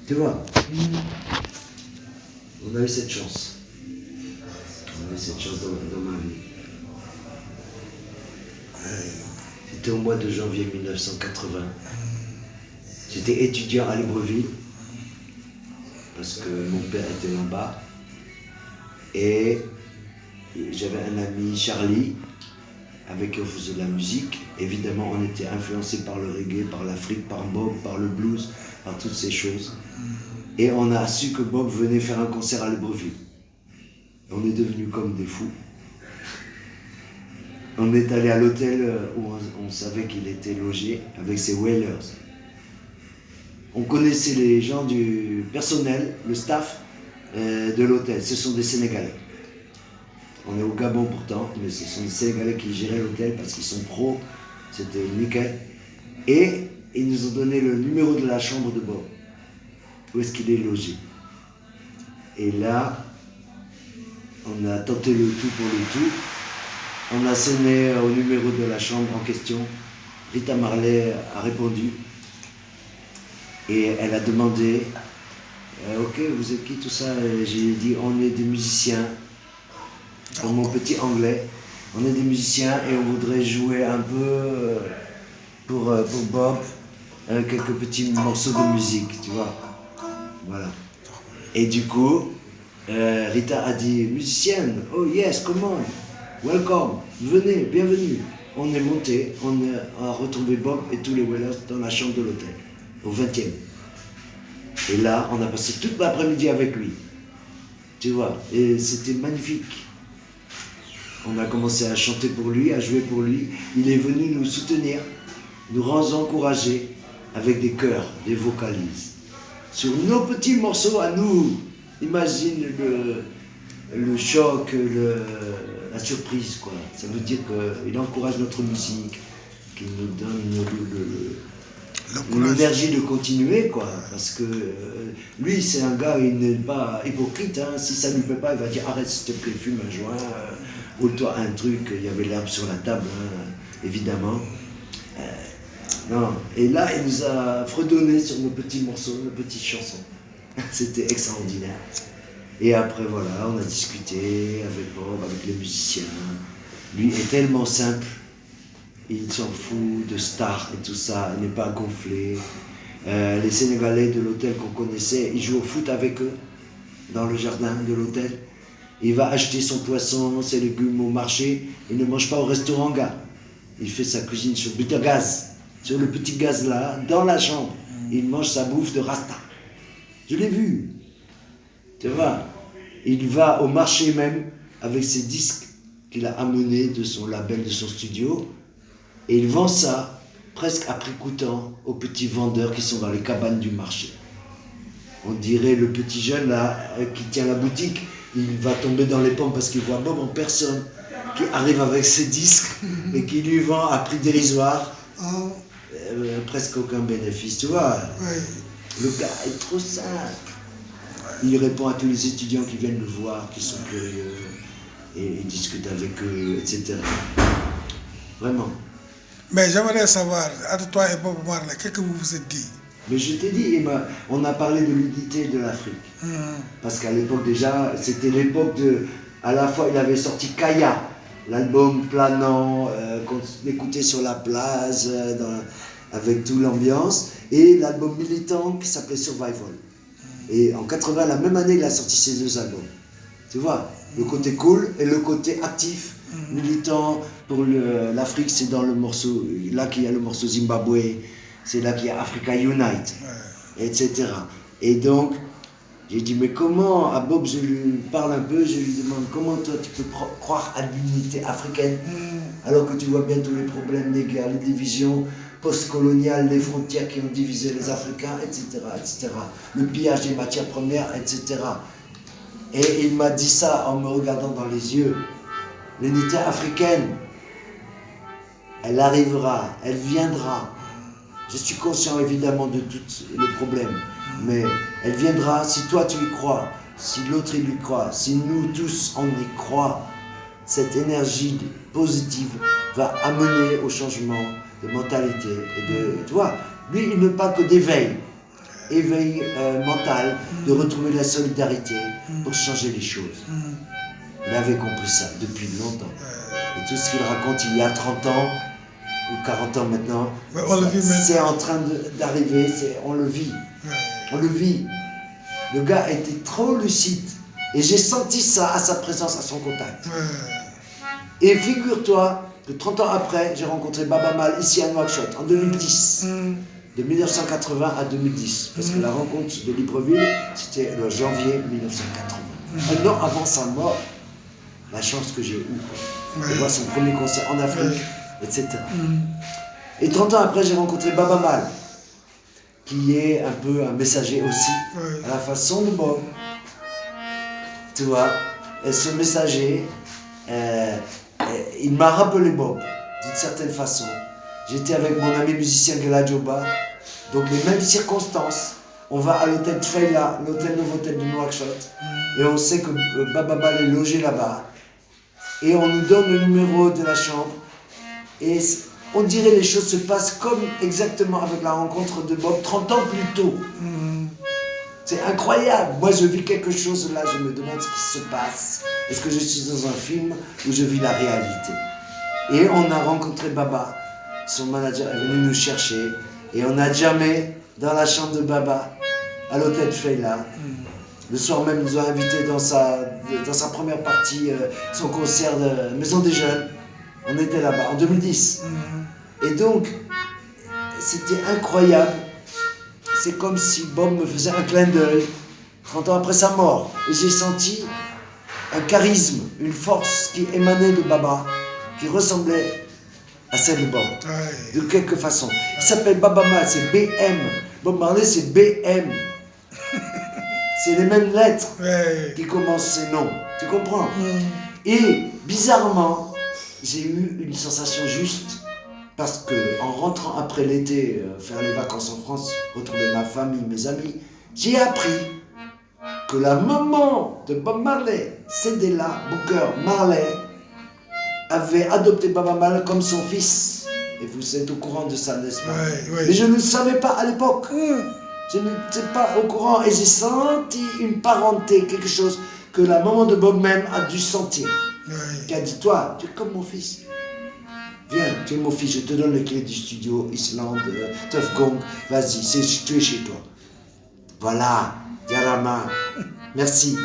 Tu vois, on a eu cette chance. On a eu cette chance dans ma vie. C'était au mois de janvier 1980. J'étais étudiant à Libreville, parce que mon père était là-bas. Et j'avais un ami, Charlie, avec qui on faisait de la musique. Évidemment, on était influencé par le reggae, par l'Afrique, par Bob, par le blues, par toutes ces choses. Et on a su que Bob venait faire un concert à Libreville. On est devenus comme des fous. On est allé à l'hôtel où on savait qu'il était logé avec ses Wailers. On connaissait les gens du personnel, le staff de l'hôtel. Ce sont des Sénégalais. On est au Gabon pourtant, mais ce sont des Sénégalais qui géraient l'hôtel parce qu'ils sont pros. C'était nickel. Et ils nous ont donné le numéro de la chambre de Bob. Où est-ce qu'il est logé. Et là, on a tenté le tout pour le tout. On a sonné au numéro de la chambre en question. Rita Marley a répondu. Et elle a demandé ok, vous êtes qui, tout ça? J'ai dit on est des musiciens. Pour mon petit anglais, on est des musiciens et on voudrait jouer un peu pour Bob quelques petits morceaux de musique, tu vois. Voilà. Et du coup, Rita a dit musicienne, oh yes, come on, welcome, venez, bienvenue. On est monté, on a retrouvé Bob et tous les Wailers dans la chambre de l'hôtel, au 20e. Et là, on a passé toute l'après-midi avec lui. Tu vois, et c'était magnifique. On a commencé à chanter pour lui, à jouer pour lui. Il est venu nous soutenir, nous encourager avec des chœurs, des vocalises. Sur nos petits morceaux à nous. Imagine le choc, la surprise, quoi. Ça veut dire qu'il encourage notre musique, qu'il nous donne l'énergie de continuer, quoi. Parce que lui, c'est un gars, il n'est pas hypocrite. Hein. Si ça ne lui plaît pas, il va dire arrête s'il te plaît, fume un joint, roule-toi un truc. Il y avait l'herbe sur la table, hein, évidemment. Non. Et là, il nous a fredonné sur nos petits morceaux, nos petites chansons. C'était extraordinaire. Et après, voilà, on a discuté avec Bob, avec les musiciens. Lui est tellement simple. Il s'en fout de stars et tout ça, il n'est pas gonflé. Les Sénégalais de l'hôtel qu'on connaissait, il joue au foot avec eux, dans le jardin de l'hôtel. Il va acheter son poisson, ses légumes au marché. Il ne mange pas au restaurant, gars. Il fait sa cuisine sur gaz, sur le petit gaz là, dans la chambre. Il mange sa bouffe de Rasta. Je l'ai vu. Tu vois, il va au marché même avec ses disques qu'il a amenés de son label, de son studio. Et il vend ça, presque à prix coûtant, aux petits vendeurs qui sont dans les cabanes du marché. On dirait le petit jeune là, qui tient la boutique, il va tomber dans les pommes parce qu'il voit Bob en personne, qui arrive avec ses disques et qui lui vend à prix dérisoire, presque aucun bénéfice, tu vois. Le gars est trop simple. Il répond à tous les étudiants qui viennent le voir, qui sont curieux, et il discute avec eux, etc. Vraiment. Mais j'aimerais savoir, entre toi et Bob Marley, qu'est-ce que vous vous êtes dit? Mais je t'ai dit, on a parlé de l'unité de l'Afrique. Parce qu'à l'époque déjà, c'était l'époque de... À la fois, il avait sorti Kaya, l'album planant, qu'on écoutait sur la plage, avec toute l'ambiance, et l'album militant qui s'appelait Survival. Et en 80, la même année, il a sorti ces deux albums. Tu vois, le côté cool et le côté actif, militant pour l'Afrique, c'est dans le morceau, là qu'il y a le morceau Zimbabwe, c'est là qu'il y a Africa Unite, etc. Et donc, j'ai dit, mais comment, à Bob, je lui parle un peu, je lui demande, comment toi tu peux croire à l'unité africaine, alors que tu vois bien tous les problèmes, les guerres, les divisions post-coloniales, les frontières qui ont divisé les Africains, etc., etc. Le pillage des matières premières, etc. Et il m'a dit ça en me regardant dans les yeux. L'unité africaine, elle arrivera, elle viendra. Je suis conscient évidemment de tous les problèmes, mais elle viendra si toi tu y crois, si l'autre il y croit, si nous tous on y croit. Cette énergie positive va amener au changement de mentalité et de... Tu vois, lui il ne parle que d'éveil. éveil mental, de retrouver la solidarité pour changer les choses. Il avait compris ça depuis longtemps. Et tout ce qu'il raconte il y a 30 ans, ou 40 ans maintenant, c'est en train d'arriver, on le vit. On le vit. Le gars était trop lucide. Et j'ai senti ça à sa présence, à son contact. Et figure-toi que 30 ans après, j'ai rencontré Baaba Maal ici à Nouakchott, en 2010. De 1980 à 2010. Parce que la rencontre de Libreville, c'était le janvier 1980. Un an avant sa mort, la chance que j'ai eue. De voir son premier concert en Afrique, etc. Et 30 ans après, j'ai rencontré Baaba Maal, qui est un peu un messager aussi, à la façon de Bob. Tu vois, et ce messager, il m'a rappelé Bob, d'une certaine façon. J'étais avec mon ami musicien Gela Dioba, donc les mêmes circonstances. On va à l'hôtel Tfeila, l'hôtel Novotel de Nouakchott, et on sait que Baaba Maal est logé là-bas. Et on nous donne le numéro de la chambre, et on dirait les choses se passent comme exactement avec la rencontre de Bob 30 ans plus tôt. C'est incroyable. Moi, je vis quelque chose là, je me demande ce qui se passe. Est-ce que je suis dans un film ou je vis la réalité? Et on a rencontré Baba. Son manager est venu nous chercher et on a jammé dans la chambre de Baba, à l'hôtel Feyla. Le soir même, ils nous ont invités dans sa première partie, son concert de Maison des Jeunes. On était là-bas en 2010. Et donc, c'était incroyable. C'est comme si Bob me faisait un clin d'œil 30 ans après sa mort. Et j'ai senti un charisme, une force qui émanait de Baba, qui ressemblait à celle de Bob, de quelque façon. Il s'appelle Baaba Maal, c'est BM. Bob Marley, c'est BM. C'est les mêmes lettres qui commencent ces noms. Tu comprends? Et bizarrement, j'ai eu une sensation juste. Parce qu'en rentrant après l'été, faire les vacances en France, retrouver ma famille, mes amis, j'ai appris que la maman de Bob Marley, Cédella Booker Marley, avait adopté Baaba Maal comme son fils. Et vous êtes au courant de ça, n'est-ce pas? Mais je ne le savais pas à l'époque. Je n'étais pas au courant et j'ai senti une parenté, quelque chose que la maman de Bob même a dû sentir. Qui a dit, toi, tu es comme mon fils. Viens, tu es mon fils, je te donne les clés du studio, Islande, Tuff Gong, vas-y, tu es chez toi. Voilà, Yarama, merci.